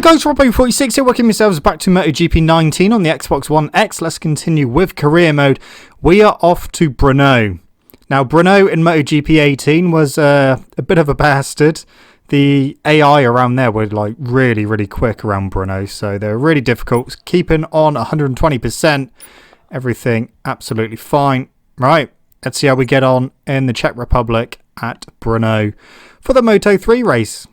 guys, Robbo46 here, welcome yourselves back to MotoGP 19 on the Xbox One X. Let's continue with career mode. We are off to Bruna. Now, Bruna in MotoGP 18 was a bit of a bastard. The AI around there were like really quick around Bruna, so they're really difficult. Keeping on 120%, everything absolutely fine. Right, let's see how we get on in the Czech Republic at Bruna for the Moto3 race.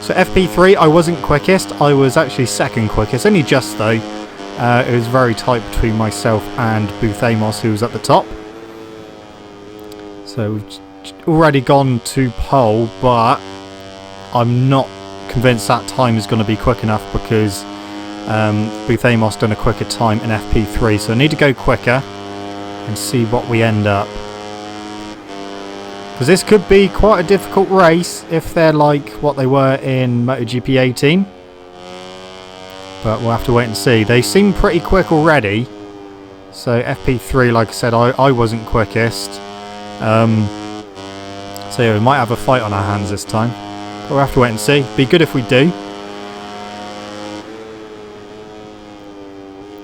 So FP3, I wasn't quickest. I was actually second quickest, only just though. It was very tight between myself and Booth Amos, who was at the top. So we've already gone to pole, but I'm not convinced that time is going to be quick enough because Booth Amos done a quicker time in FP3. So I need to go quicker and see what we end up. Because this could be quite a difficult race if they're like what they were in MotoGP 18. But we'll have to wait and see. They seem pretty quick already. So FP3, like I said, I wasn't quickest. So yeah, we might have a fight on our hands this time. But we'll have to wait and see. Be good if we do.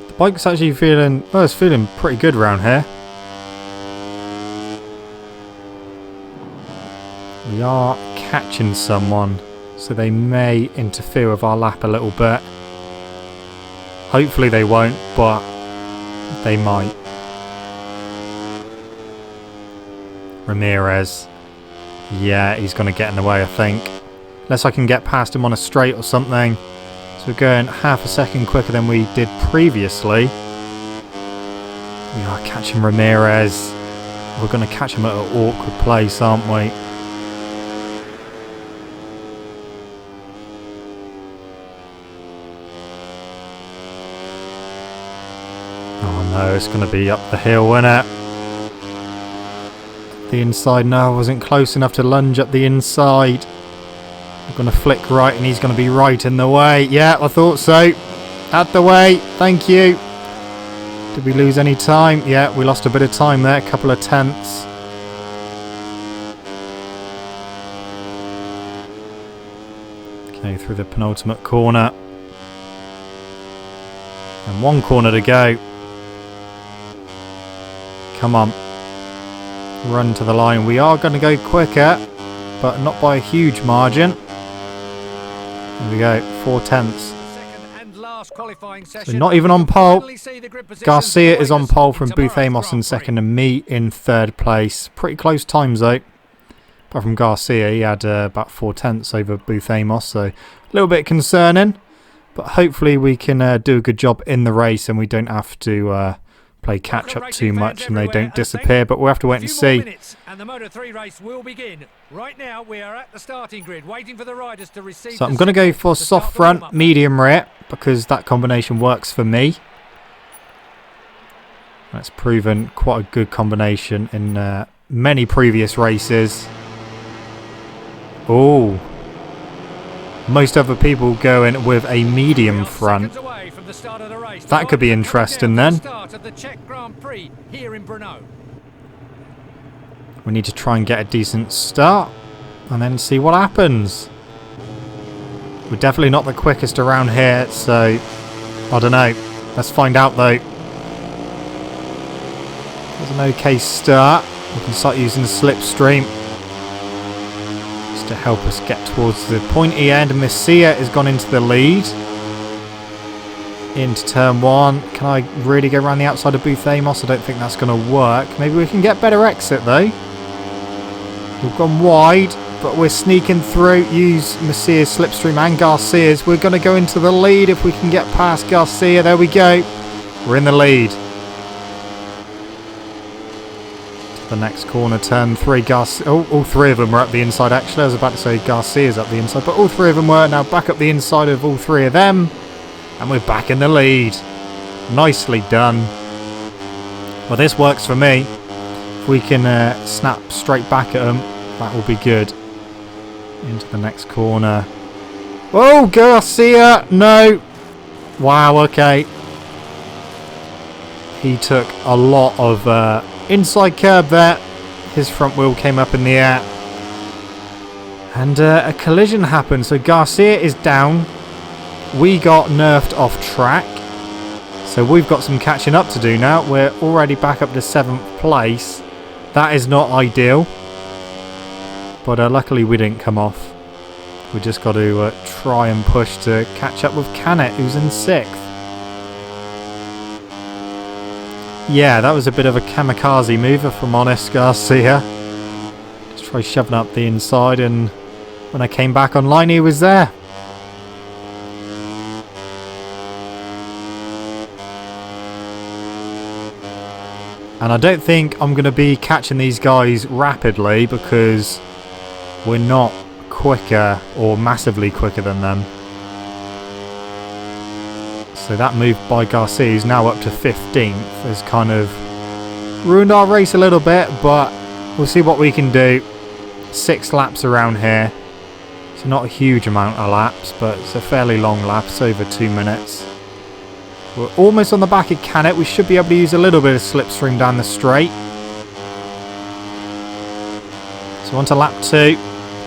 The bike's actually feeling, well, it's feeling pretty good around here. We are catching someone, so they may interfere with our lap a little bit. Hopefully they won't, but they might. Ramirez. Yeah, he's going to get in the way, I think. Unless I can get past him on a straight or something. So we're going half a second quicker than we did previously. We are catching Ramirez. We're going to catch him at an awkward place, aren't we? No, it's going to be up the hill, isn't it? The inside, no, I wasn't close enough to lunge up the inside. I'm going to flick right and he's going to be right in the way. Yeah, I thought so. Out the way, thank you. Did we lose any time? Yeah, we lost a bit of time there, a couple of tenths. Okay, through the penultimate corner. And one corner to go. Come on, run to the line. We are going to go quicker, but not by a huge margin. There we go, 4 tenths. So not even on pole. Garcia is on pole from Booth Amos in second and me in third place. Pretty close times though. Apart from Garcia, he had about 4 tenths over Booth Amos, so a little bit concerning. But hopefully we can do a good job in the race and we don't have to play catch up too much and they don't disappear, but we'll have to wait and see. And the Moto3 race will begin. Right now we are at the starting grid waiting for the riders to receive. So I'm going to go for soft front, medium rear because that combination works for me. That's proven quite a good combination in many previous races. Oh, most other people going with a medium front. That could be interesting then. We need to try and get a decent start and then see what happens. We're definitely not the quickest around here, so I don't know. Let's find out though. There's an okay start. We can start using the slipstream just to help us get towards the pointy end. Messia has gone into the lead. Into turn 1. Can I really go around the outside of Booth Amos? I don't think that's going to work. Maybe we can get better exit though. We've gone wide, but we're sneaking through. Use Messia's slipstream and Garcia's. We're going to go into the lead if we can get past Garcia. There we go. We're in the lead. To the next corner, turn 3. Garcia. Oh, all 3 of them were up the inside actually. I was about to say Garcia's up the inside, but all 3 of them were. Now back up the inside of all 3 of them. And we're back in the lead. Nicely done. Well, this works for me. If we can snap straight back at them, that will be good. Into the next corner. Oh, Garcia! No! Wow, okay. He took a lot of inside curb there. His front wheel came up in the air. And a collision happened. So Garcia is down. We got nerfed off track. So we've got some catching up to do now. We're already back up to 7th place. That is not ideal. But luckily we didn't come off. We just got to try and push to catch up with Canet, who's in 6th. Yeah, that was a bit of a kamikaze move, if I'm honest, Garcia. Just try shoving up the inside, and when I came back online, he was there. And I don't think I'm going to be catching these guys rapidly because we're not quicker or massively quicker than them. So that move by Garcia is now up to 15th. Has kind of ruined our race a little bit, but we'll see what we can do. 6 laps around here. So not a huge amount of laps, but it's a fairly long lap. It's over 2 minutes. We're almost on the back of Canet. We should be able to use a little bit of slipstream down the straight. So on to lap 2.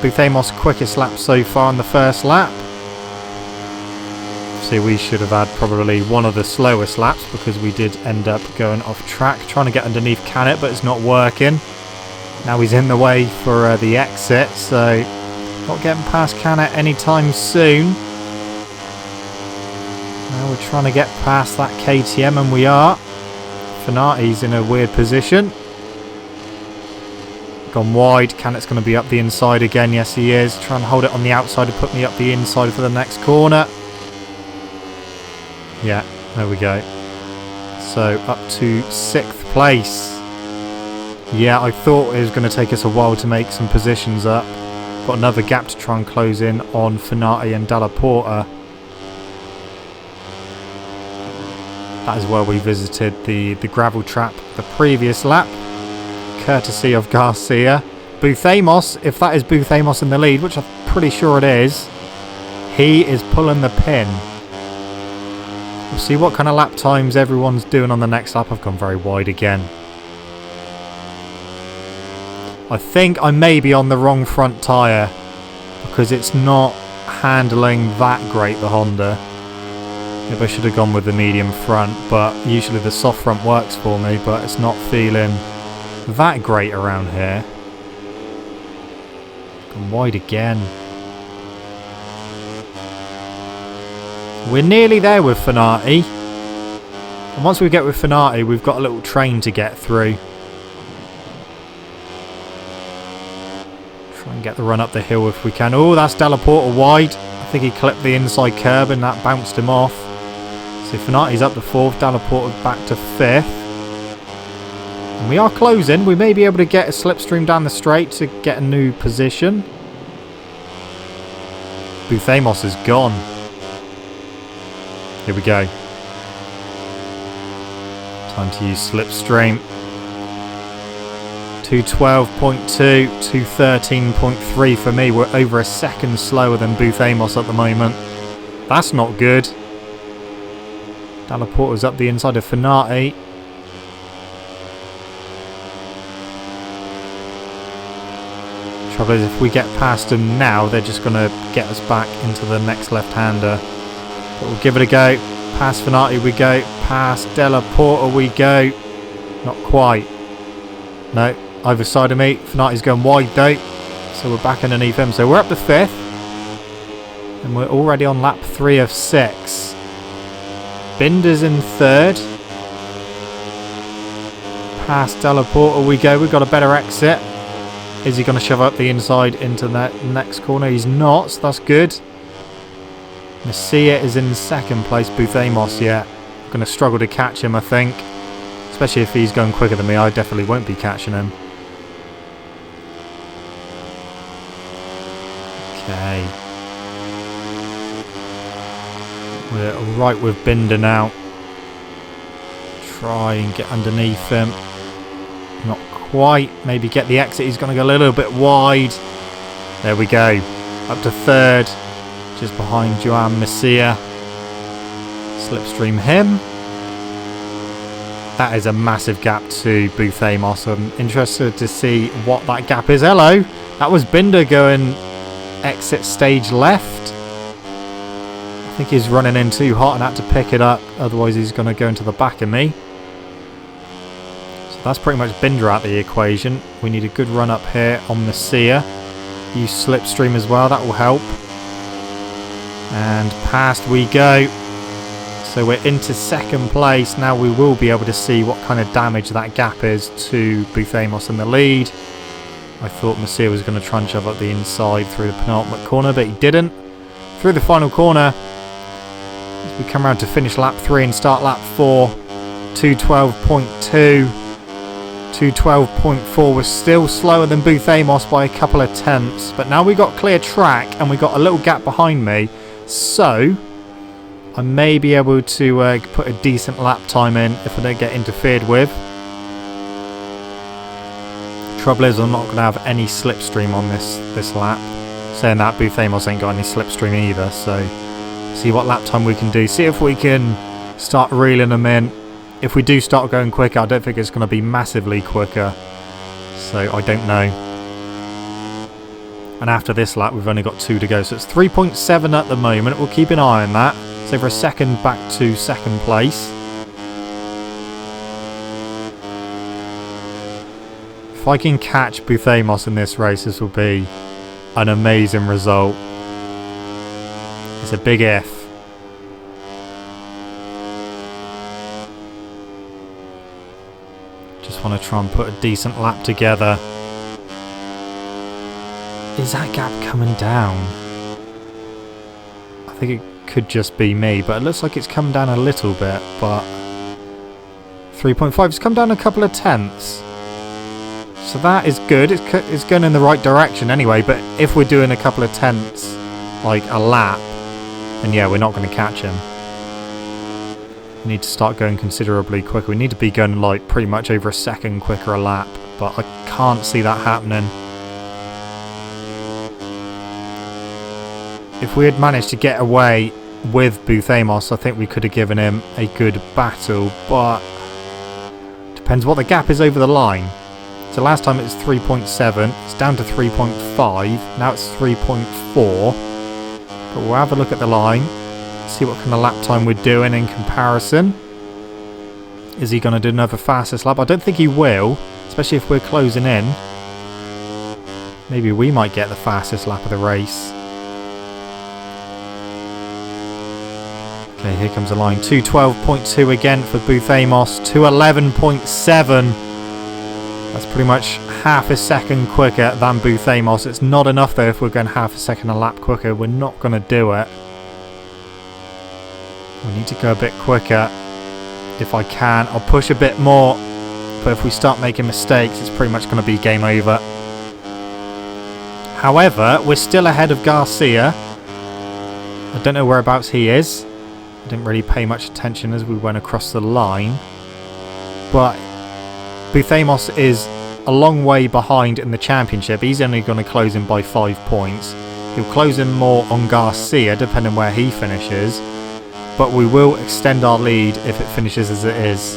Buthemos' quickest lap so far in the first lap. So we should have had probably one of the slowest laps because we did end up going off track. Trying to get underneath Canet, but it's not working. Now he's in the way for the exit, so not getting past Canet anytime soon. Now we're trying to get past that KTM, and we are. Fanati's in a weird position. Gone wide. Canet's going to be up the inside again. Yes, he is. Trying to hold it on the outside to put me up the inside for the next corner. Yeah, there we go. So up to 6th place. Yeah, I thought it was going to take us a while to make some positions up. Got another gap to try and close in on Fanati and Dalla Porta. That is where we visited the gravel trap the previous lap. Courtesy of Garcia. Buthemos, if that is Buthemos in the lead, which I'm pretty sure it is, he is pulling the pin. We'll see what kind of lap times everyone's doing on the next lap. I've gone very wide again. I think I may be on the wrong front tyre because it's not handling that great, the Honda. Maybe I should have gone with the medium front, but usually the soft front works for me, but it's not feeling that great around here. Gone wide again. We're nearly there with Fanati. And once we get with Fanati, we've got a little train to get through. Try and get the run up the hill if we can. Oh, that's Dalla Porta wide. I think he clipped the inside curb and that bounced him off. So Fanati's up to 4th. Dalla Porta's back to 5th. And we are closing. We may be able to get a slipstream down the straight to get a new position. Buthemos is gone. Here we go. Time to use slipstream. 212.2, 213.3 for me. We're over a second slower than Buthemos at the moment. That's not good. Dalla Porta's up the inside of Fanati. Trouble is, if we get past them now, they're just going to get us back into the next left-hander. But we'll give it a go. Past Fanati we go. Past Dalla Porta we go. Not quite. No, either side of me. Fanati's going wide though. So we're back underneath him. So we're up to 5th. And we're already on lap 3 of 6. Binder's in 3rd. Past Dalla Porta we go. We've got a better exit. Is he going to shove up the inside into that next corner? He's not, so that's good. Messia is in 2nd place. Buthemos, yeah. I'm going to struggle to catch him, I think. Especially if he's going quicker than me. I definitely won't be catching him. Okay. We're right with Binder now. Try and get underneath him. Not quite. Maybe get the exit. He's going to go a little bit wide. There we go. Up to 3rd. Just behind Joan Messia. Slipstream him. That is a massive gap to Buthemos. I'm interested to see what that gap is. Hello. That was Binder going exit stage left. I think he's running in too hot and had to pick it up, otherwise he's going to go into the back of me. So that's pretty much Binder out the equation. We need a good run up here on Masia. Use slipstream as well, that will help. And past we go. So we're into second place. Now we will be able to see what kind of damage that gap is to Buthamos in the lead. I thought Masia was going to try and shove up the inside through the penultimate corner, but he didn't. Through the final corner, as we come around to finish lap 3 and start lap 4, 2:12.2, 2:12.4 was still slower than Buthamos by a couple of tenths, but now we got clear track and we got a little gap behind me, so I may be able to put a decent lap time in if I don't get interfered with. Trouble is, I'm not going to have any slipstream on this lap. Saying that, Buthamos ain't got any slipstream either, so see what lap time we can do. See if we can start reeling them in. If we do start going quicker, I don't think it's going to be massively quicker, so I don't know. And after this lap, we've only got 2 to go, so it's 3.7 at the moment. We'll keep an eye on that. So for a second back to second place. If I can catch Buthamos in this race, this will be an amazing result. It's a big if. Just want to try and put a decent lap together. Is that gap coming down? I think it could just be me, but it looks like it's come down a little bit, but 3.5, it's come down a couple of tenths. So that is good. It's going in the right direction anyway, but if we're doing a couple of tenths, like a lap, then yeah, we're not going to catch him. We need to start going considerably quicker. We need to be going like pretty much over a second quicker a lap, but I can't see that happening. If we had managed to get away with Buthamos, I think we could have given him a good battle, but depends what the gap is over the line. So last time it was 3.7, it's down to 3.5, now it's 3.4. But we'll have a look at the line, see what kind of lap time we're doing in comparison. Is he going to do another fastest lap? I don't think he will, especially if we're closing in. Maybe we might get the fastest lap of the race. Okay, here comes the line. 2:12.2 again for Buthamos, 2:11.7. That's pretty much half a second quicker than Buthamos. It's not enough though if we're going half a second a lap quicker. We're not going to do it. We need to go a bit quicker. If I can, I'll push a bit more. But if we start making mistakes, it's pretty much going to be game over. However, we're still ahead of Garcia. I don't know whereabouts he is. I didn't really pay much attention as we went across the line. But Buthamos is a long way behind in the championship. He's only going to close in by 5 points. He'll close in more on Garcia depending where he finishes. But we will extend our lead if it finishes as it is,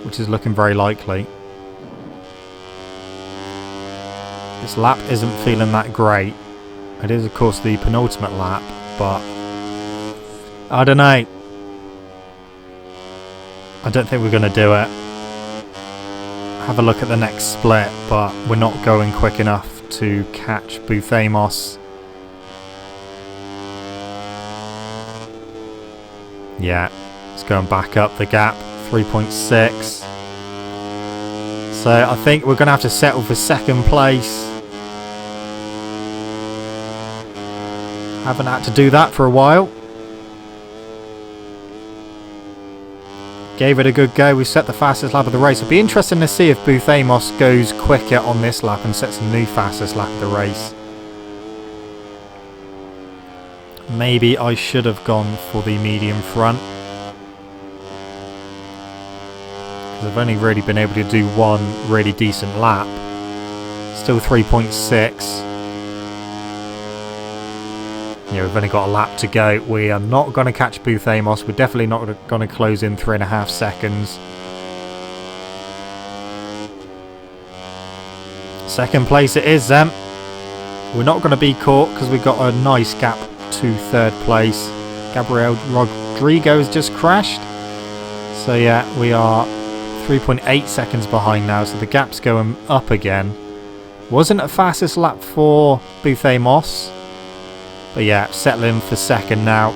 which is looking very likely. This lap isn't feeling that great. It is of course the penultimate lap, but I don't know. I don't think we're going to do it. Have a look at the next split, but we're not going quick enough to catch Buthamos. Yeah, it's going back up the gap, 3.6. So I think we're going to have to settle for second place. Haven't had to do that for a while. Gave it a good go. We set the fastest lap of the race. It'll be interesting to see if Buthamos goes quicker on this lap and sets a new fastest lap of the race. Maybe I should have gone for the medium front, because I've only really been able to do one really decent lap. Still 3.6. Yeah, we've only got a lap to go. We are not going to catch Buthamos. We're definitely not going to close in 3.5 seconds. Second place it is then. We're not going to be caught because we've got a nice gap to third place. Gabriel Rodrigo has just crashed. So yeah, we are 3.8 seconds behind now, so the gap's going up again. Wasn't a fastest lap for Buthemos, but yeah, settling for second now.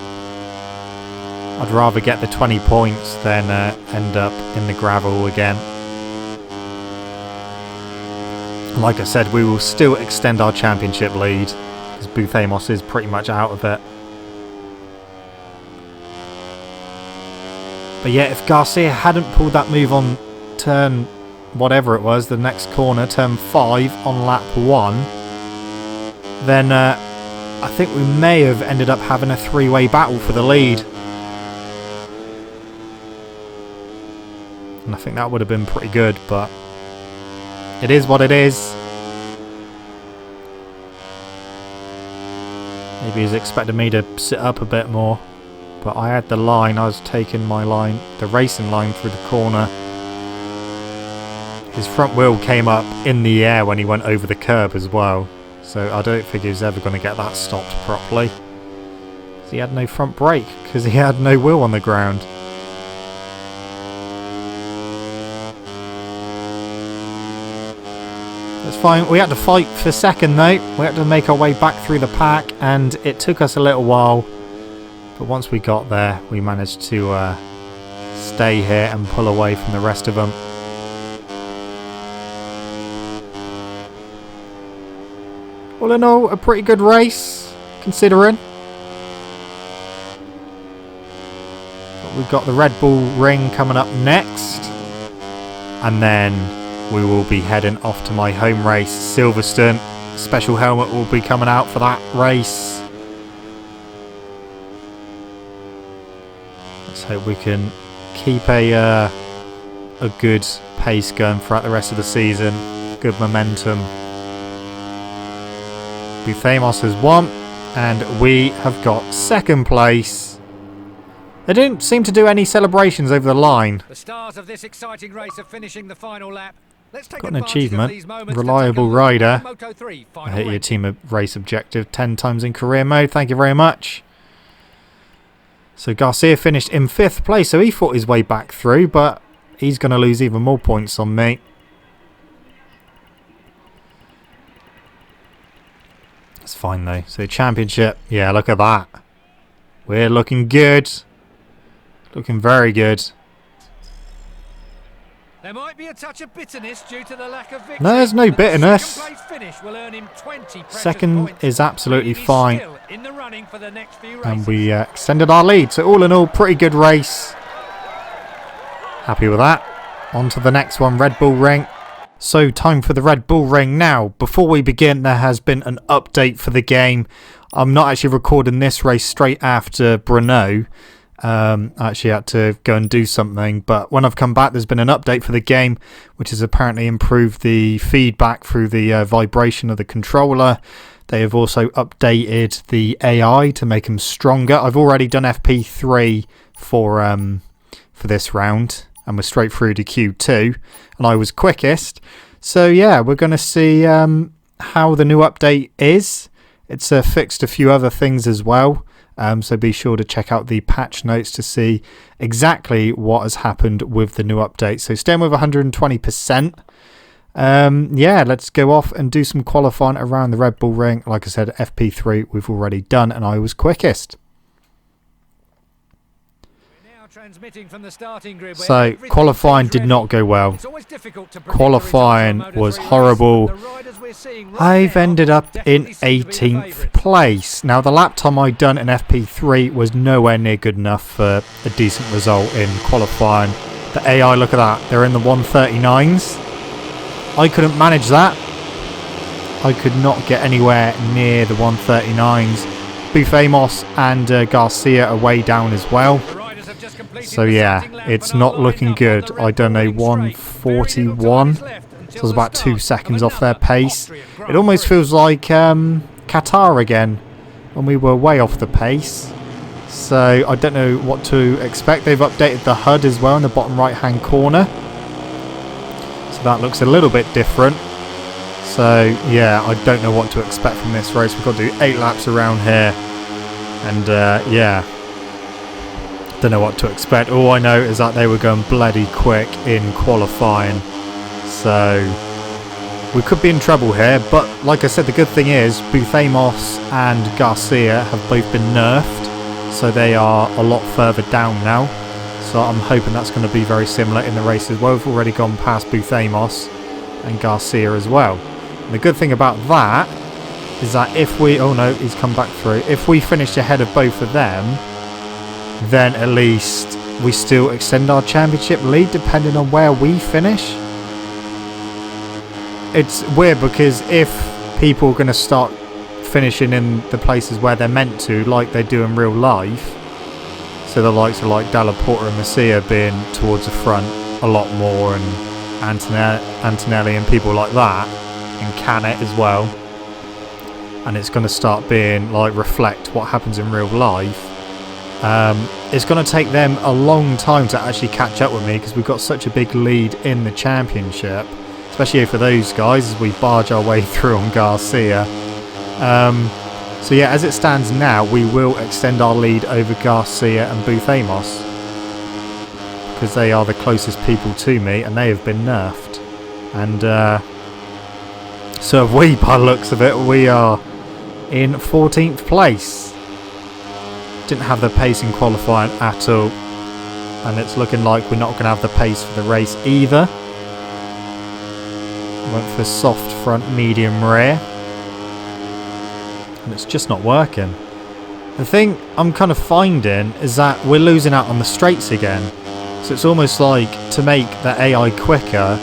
I'd rather get the 20 points than end up in the gravel again. Like I said, we will still extend our championship lead because Buthemos is pretty much out of it. But yeah, if Garcia hadn't pulled that move on turn whatever it was, the next corner, turn 5 on lap 1, then I think we may have ended up having a three-way battle for the lead. And I think that would have been pretty good, but it is what it is. Maybe he's expecting me to sit up a bit more, but I had the line. I was taking my line, the racing line, through the corner. His front wheel came up in the air when he went over the curb as well, so I don't think he was ever going to get that stopped properly. He had no front brake because he had no wheel on the ground. It's fine. We had to fight for second though. We had to make our way back through the pack, and it took us a little while. But once we got there, we managed to stay here and pull away from the rest of them. All in all, a pretty good race, considering. But we've got the Red Bull Ring coming up next. And then we will be heading off to my home race, Silverstone. Special helmet will be coming out for that race. Let's hope we can keep a good pace going throughout the rest of the season. Good momentum. Buthemos has won, and we have got second place. They didn't seem to do any celebrations over the line. The stars of this exciting race are finishing the final lap. Let's take got an achievement. Reliable rider. I hit your team race objective 10 times in career mode. Thank you very much. So Garcia finished in 5th place, so he fought his way back through, but he's going to lose even more points on me. That's fine though. So championship, yeah, look at that. We're looking good. Looking very good. There might be a touch of bitterness due to the lack of victory. No, there's no bitterness. Second place finish will earn him 20 Second points. is absolutely He's fine. still in the running for the next few races. And we extended our lead. So all in all, pretty good race. Happy with that. On to the next one, Red Bull Ring. So time for the Red Bull Ring now. Before we begin, there has been an update for the game. I'm not actually recording this race straight after Bruna. I actually had to go and do something, but when I've come back, there's been an update for the game, which has apparently improved the feedback through the vibration of the controller. They have also updated the AI to make them stronger. I've already done FP3 for this round, and we're straight through to Q2, and I was quickest. So yeah, we're going to see how the new update is. It's fixed a few other things as well. So be sure to check out the patch notes to see exactly what has happened with the new update. So staying with 120%. Yeah, let's go off and do some qualifying around the Red Bull Ring. Like I said, FP3 we've already done, and I was quickest. Transmitting from the starting grid. So qualifying did not go well. Qualifying was horrible. I've ended up in 18th place. Now the lap time I'd done in FP3 was nowhere near good enough for a decent result in qualifying. The AI, look at that, they're in the 139s. I couldn't manage that. I could not get anywhere near the 139s. Buthemos and Garcia are way down as well. So yeah, it's not looking good. I done a 141, so I was about 2 seconds off their pace. It almost feels like Qatar again, when we were way off the pace. So I don't know what to expect. They've updated the HUD as well in the bottom right hand corner, so that looks a little bit different. So yeah, I don't know what to expect from this race. We've got to do 8 laps around here, and yeah, don't know what to expect. All I know is that they were going bloody quick in qualifying, so we could be in trouble here. But like I said, the good thing is Buthamos and Garcia have both been nerfed, so they are a lot further down now. So I'm hoping that's going to be very similar in the race as well. We've already gone past Buthamos and Garcia as well. And the good thing about that is that if we... oh no, he's come back through. If we finish ahead of both of them, then at least we still extend our championship lead depending on where we finish. It's weird because if people are going to start finishing in the places where they're meant to, like they do in real life, so the likes of like Dalla Porta and Messia being towards the front a lot more, and Antonelli and people like that, and Canet as well, and it's going to start being like reflect what happens in real life. It's going to take them a long time to actually catch up with me because we've got such a big lead in the championship, especially for those guys as we barge our way through on Garcia. So yeah, as it stands now, we will extend our lead over Garcia and Buthamos because they are the closest people to me, and they have been nerfed. And so have we, by the looks of it. We are in 14th place. Didn't have the pace in qualifying at all, and it's looking like we're not going to have the pace for the race either. Went for soft front, medium rear, and it's just not working. The thing I'm kind of finding is that we're losing out on the straights again. So it's almost like to make the AI quicker,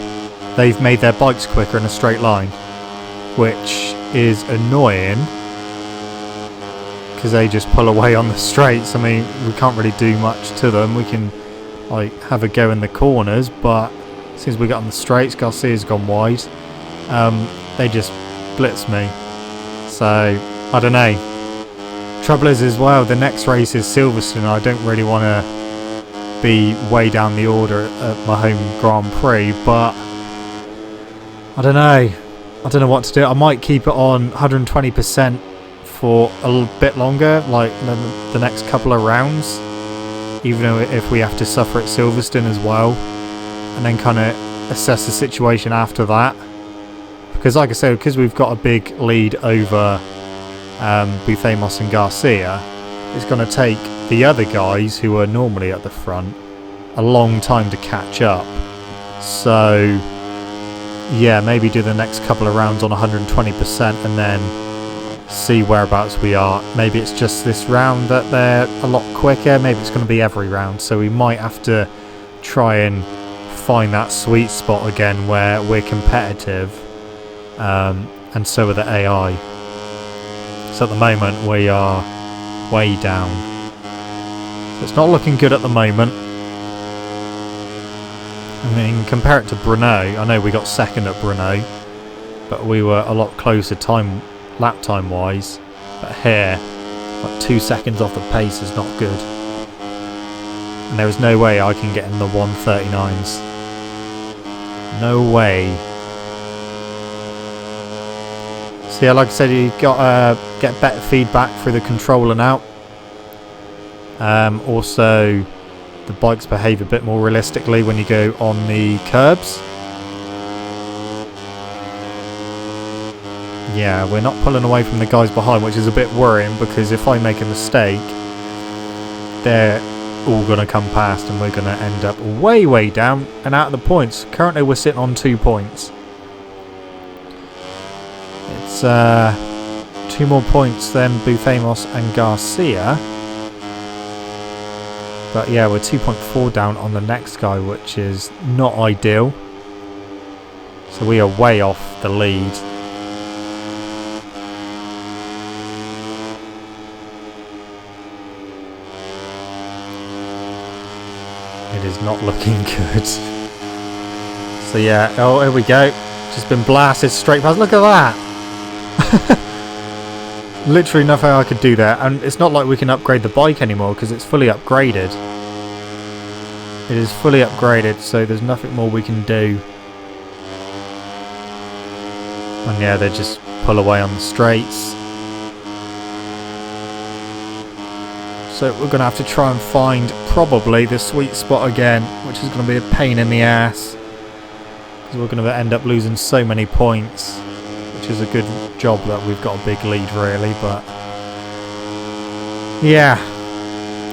they've made their bikes quicker in a straight line, which is annoying because they just pull away on the straights. I mean, we can't really do much to them. We can like have a go in the corners, but as soon as we get on the straights, Garcia's gone wide. They just blitz me. So I don't know. Trouble is as well, the next race is Silverstone. I don't really want to be way down the order at my home Grand Prix, but I don't know. I don't know what to do. I might keep it on 120% for a little bit longer, like the next couple of rounds, even though if we have to suffer at Silverstone as well, and then kind of assess the situation after that. Because like I said, because we've got a big lead over Buthamos and Garcia, it's going to take the other guys who are normally at the front a long time to catch up. So yeah, maybe do the next couple of rounds on 120% and then see whereabouts we are. Maybe it's just this round that they're a lot quicker. Maybe it's going to be every round. So we might have to try and find that sweet spot again where we're competitive, and so are the AI. So at the moment we are way down. So it's not looking good at the moment. I mean, compare it to Bruna. I know we got second at Bruna, but we were a lot closer lap time wise. But here, like 2 seconds off the pace is not good. And there is no way I can get in the 139s. No way. So yeah, like I said, you got to get better feedback through the controller now. Also, the bikes behave a bit more realistically when you go on the curbs. Yeah, we're not pulling away from the guys behind, which is a bit worrying, because if I make a mistake, they're all going to come past and we're going to end up way down and out of the points. Currently we're sitting on 2 points. It's 2 more points than Buthamos and Garcia. But yeah, we're 2.4 down on the next guy, which is not ideal. So we are way off the lead. It is not looking good. So yeah, oh, here we go. Just been blasted straight past. Look at that. Literally nothing I could do there. And it's not like we can upgrade the bike anymore because it's fully upgraded. It is fully upgraded, so there's nothing more we can do. And yeah, they just pull away on the straights. So we're going to have to try and find probably the sweet spot again, which is going to be a pain in the ass. Because we're going to end up losing so many points, which is a good job that we've got a big lead really, but yeah,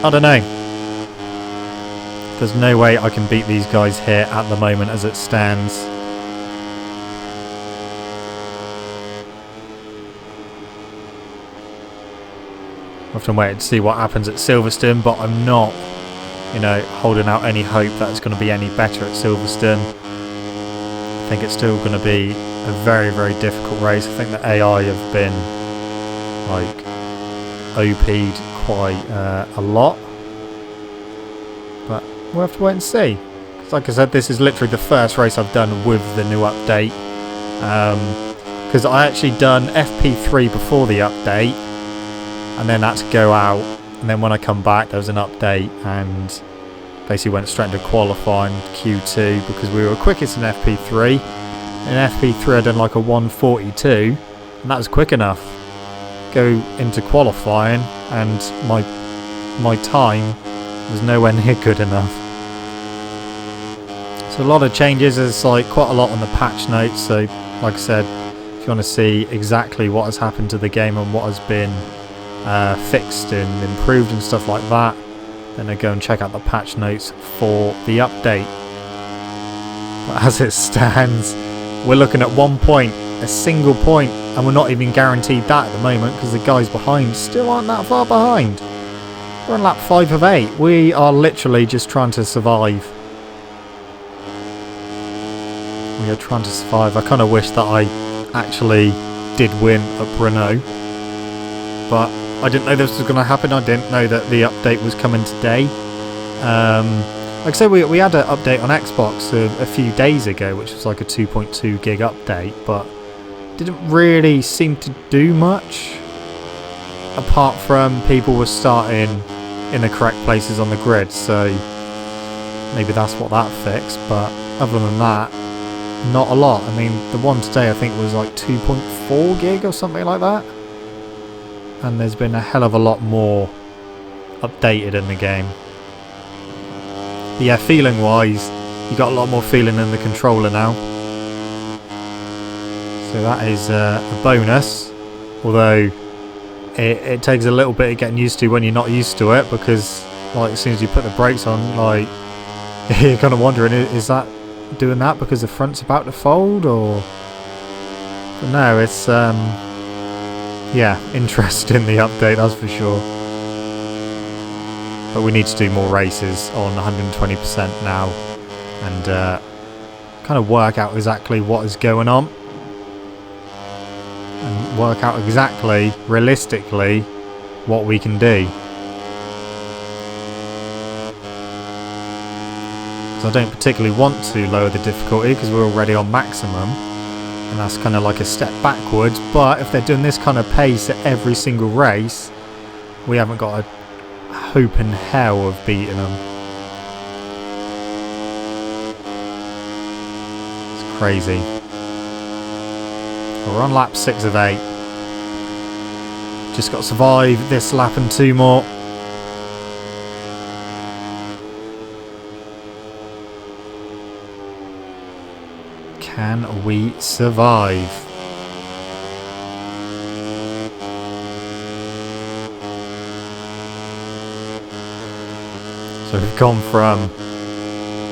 I don't know. There's no way I can beat these guys here at the moment as it stands. I often wait to see what happens at Silverstone, but I'm not, you know, holding out any hope that it's going to be any better at Silverstone. I think it's still going to be a very, very difficult race. I think the AI have been, like, OP'd quite a lot. But we'll have to wait and see. Because like I said, this is literally the first race I've done with the new update. Because I actually done FP3 before the update. And then had to go out, and then when I come back there was an update and basically went straight into qualifying Q2 because we were quickest in FP3. In FP3 I done like a 1:42 and that was quick enough. Go into qualifying and my time was nowhere near good enough. So a lot of changes, there's like quite a lot on the patch notes, so like I said, if you want to see exactly what has happened to the game and what has been fixed and improved and stuff like that, then I go and check out the patch notes for the update. But as it stands, we're looking at 1 point, a single point, and we're not even guaranteed that at the moment because the guys behind still aren't that far behind. We're on lap 5 of 8. We are literally just trying to survive. We are trying to survive. I kind of wish that I actually did win at Bruna, but I didn't know this was going to happen. I didn't know that the update was coming today. Like I said, we had an update on Xbox a few days ago, which was like a 2.2 gig update, but didn't really seem to do much. Apart from people were starting in the correct places on the grid, so maybe that's what that fixed. But other than that, not a lot. I mean, the one today I think was like 2.4 gig or something like that. And there's been a hell of a lot more updated in the game. But yeah, feeling wise, you got a lot more feeling in the controller now. So that is a bonus. Although it takes a little bit of getting used to when you're not used to it, because like as soon as you put the brakes on, like you're kind of wondering, is that doing that because the front's about to fold, or? But no, it's yeah, interest in the update, that's for sure. But we need to do more races on 120% now and kind of work out exactly what is going on and work out exactly, realistically, what we can do. So I don't particularly want to lower the difficulty because we're already on maximum. And that's kind of like a step backwards, but if they're doing this kind of pace at every single race, we haven't got a hope in hell of beating them. It's crazy. We're on lap 6 of 8. Just got to survive this lap and 2 more. Can we survive? So we've gone from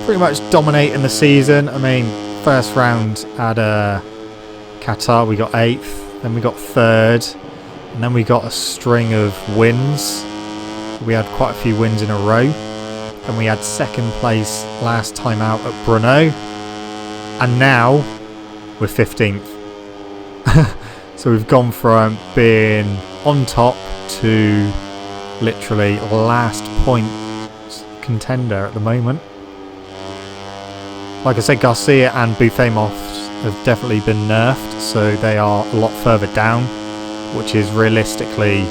pretty much dominating the season. I mean, first round at Qatar we got 8th, then we got 3rd, and then we got a string of wins. We had quite a few wins in a row, and we had 2nd place last time out at Bruna. And now we're 15th. So we've gone from being on top to literally last point contender at the moment. Like I said, Garcia and Buthemos have definitely been nerfed, so they are a lot further down, which is realistically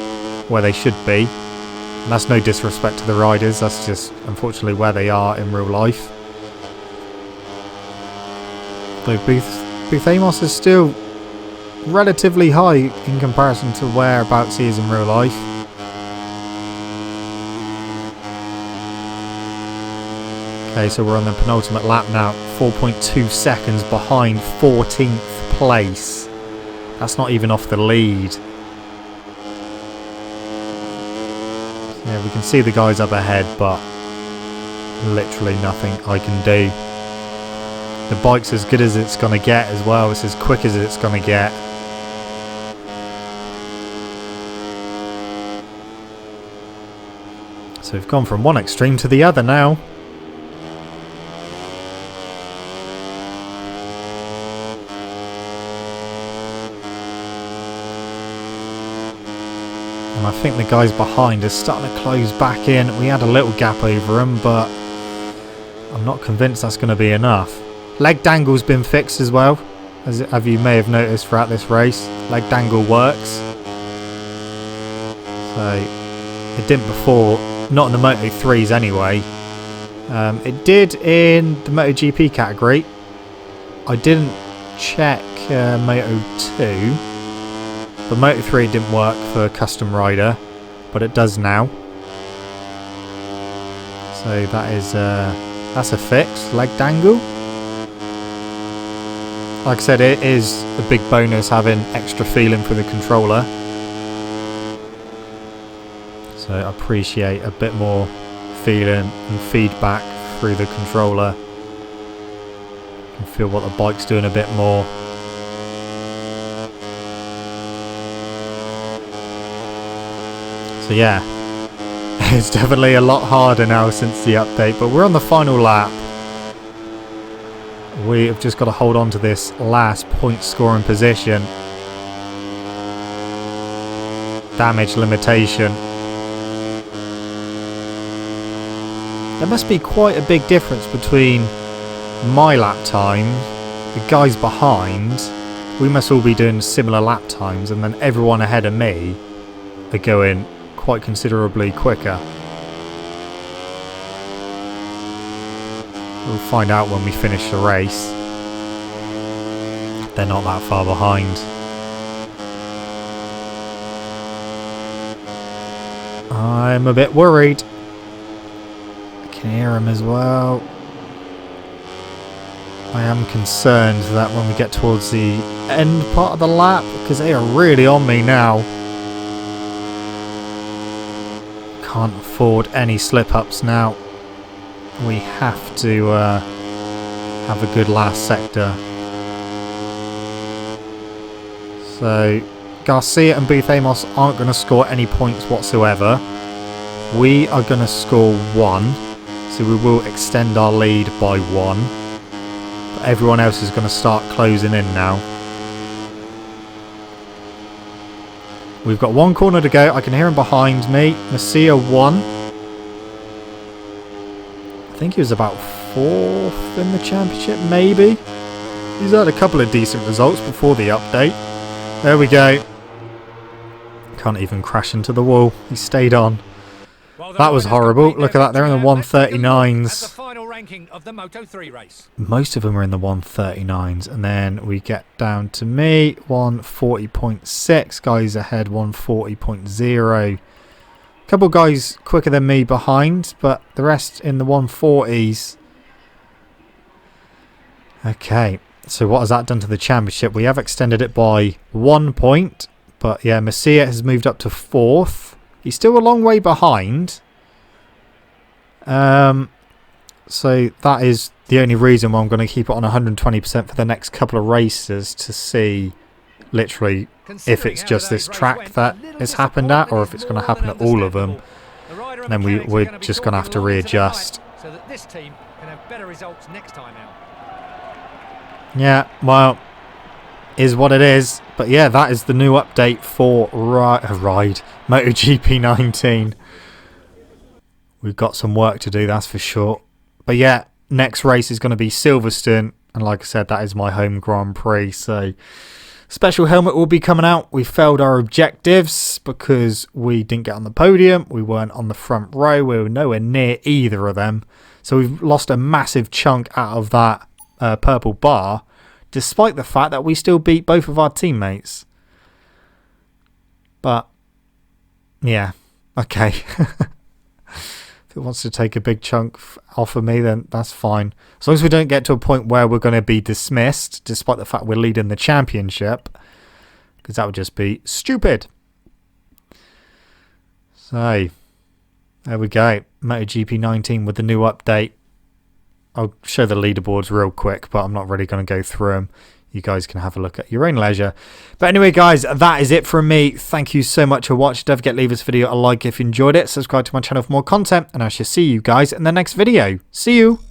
where they should be. And that's no disrespect to the riders, that's just unfortunately where they are in real life. Though Buthemos is still relatively high in comparison to whereabouts he is in real life. Okay, so we're on the penultimate lap now, 4.2 seconds behind 14th place. That's not even off the lead. So yeah, we can see the guys up ahead, but literally nothing I can do. The bike's as good as it's going to get as well. It's as quick as it's going to get. So we've gone from one extreme to the other now. And I think the guys behind are starting to close back in. We had a little gap over them, but I'm not convinced that's going to be enough. Leg dangle's been fixed as well, as you may have noticed throughout this race. Leg dangle works. So it didn't before, not in the Moto3s anyway. It did in the MotoGP category. I didn't check Moto2, but Moto3 didn't work for custom rider, but it does now. So that is that's a fix. Leg dangle. Like I said, it is a big bonus having extra feeling for the controller. So I appreciate a bit more feeling and feedback through the controller. You can feel what the bike's doing a bit more. So yeah, it's definitely a lot harder now since the update, but we're on the final lap. We have just got to hold on to this last point scoring position. Damage limitation. There must be quite a big difference between my lap time, the guys behind. We must all be doing similar lap times, and then everyone ahead of me are going quite considerably quicker. We'll find out when we finish the race. They're not that far behind. I'm a bit worried. I can hear them as well. I am concerned that when we get towards the end part of the lap, because they are really on me now. Can't afford any slip-ups now. We have to have a good last sector. So Garcia and Booth Amos aren't going to score any points whatsoever. We are going to score 1, so we will extend our lead by 1. But everyone else is going to start closing in now. We've got 1 corner to go. I can hear him behind me. Masia 1. I think he was about 4th in the championship, maybe. He's had a couple of decent results before the update. There we go. Can't even crash into the wall. He stayed on. That was horrible. Look at that. They're in the 139s. Most of them are in the 139s. And then we get down to me. 140.6. Guys ahead 140.0. Couple guys quicker than me behind, but the rest in the 140s. Okay, so what has that done to the championship? We have extended it by 1 point, but yeah, Masia has moved up to 4th. He's still a long way behind. So that is the only reason why I'm going to keep it on 120% for the next couple of races, to see literally if it's just this track that it's happened at, or if it's going to happen at all of them. And then we're just going to have to readjust. So that this team can have better results next time out. Yeah, well, is what it is. But yeah, that is the new update for MotoGP 19. We've got some work to do, that's for sure. But yeah, next race is going to be Silverstone. And like I said, that is my home Grand Prix. So special helmet will be coming out. We failed our objectives because we didn't get on the podium. We weren't on the front row. We were nowhere near either of them. So we've lost a massive chunk out of that purple bar despite the fact that we still beat both of our teammates. But, yeah, okay. If it wants to take a big chunk off of me, then that's fine. As long as we don't get to a point where we're going to be dismissed, despite the fact we're leading the championship, because that would just be stupid. So, there we go. MotoGP 19 with the new update. I'll show the leaderboards real quick, but I'm not really going to go through them. You guys can have a look at your own leisure. But anyway, guys, that is it from me. Thank you so much for watching. Don't forget to leave this video a like if you enjoyed it. Subscribe to my channel for more content, and I shall see you guys in the next video. See you!